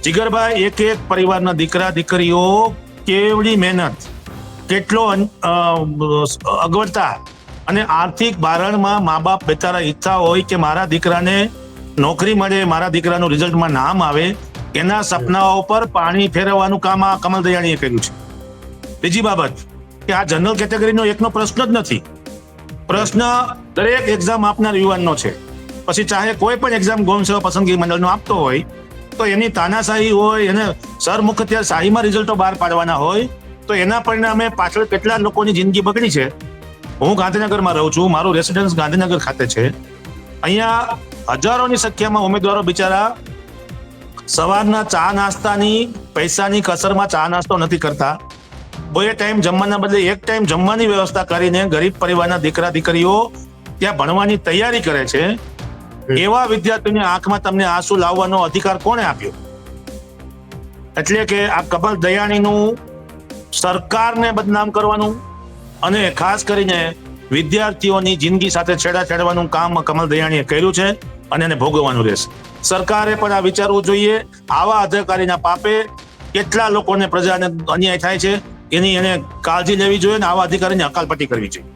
જીગરભાઈ, એક એક પરિવારના દીકરા દીકરીઓ કેવડી મહેનત, કેટલો અગવડતા અને આર્થિક બારણમાં મા બાપ બેચારા ઈચ્છા હોય કે મારા દીકરાને નોકરી મળે, મારા દીકરાનું રિઝલ્ટમાં નામ આવે, એના સપનાઓ પર પાણી ફેરવવાનું કામ આ કમલ દયાણીએ કર્યું છે. બીજી બાબત કે આ જનરલ કેટેગરીનો એકનો પ્રશ્ન જ નથી. પ્રશ્ન દરેક એક્ઝામ આપનાર યુવાનનો છે. પછી ચાહે કોઈ પણ એક્ઝામ ગૌણ સેવા પસંદગી મંડળનો આપતો હોય તો એની તાનાશાહી હોય, એને સરમુખત્યાર શાહીમાં રિઝલ્ટો બહાર પાડવાના હોય તો એના પરિણામે પાછળ કેટલા લોકોની જિંદગી બગડી છે. હું ગાંધીનગરમાં રહું છું, મારું રેસિડન્સ ગાંધીનગર ખાતે છે. અહીંયા હજારોની સંખ્યામાં ઉમેદવારો બિચારા સવારના ચા નાસ્તાની પૈસાની કસરમાં ચા નાસ્તો નથી કરતા. બે ટાઈમ જમવાના બદલે એક ટાઈમ જમવાની વ્યવસ્થા કરીને ગરીબ પરિવારના દીકરા દીકરીઓ ત્યાં ભણવાની તૈયારી કરે છે. એવા વિદ્યાર્થીઓની આંખમાં તમને આંસુ લાવવાનો અધિકાર કોણે આપ્યો? એટલે કે આ કમલ દયાણીનું સરકારને બદનામ કરવાનું અને ખાસ કરીને વિદ્યાર્થીઓની જિંદગી સાથે છેડવાનું કામ કમલ દયાણીએ કર્યું છે અને એને ભોગવવાનું રહેશે. સરકારે પણ આ વિચારવું જોઈએ. આવા અધિકારીના પાપે કેટલા લોકોને, પ્રજાને અન્યાય થાય છે એની એને કાળજી લેવી જોઈએ અને આવા અધિકારીને હકાલપટ્ટી કરવી જોઈએ.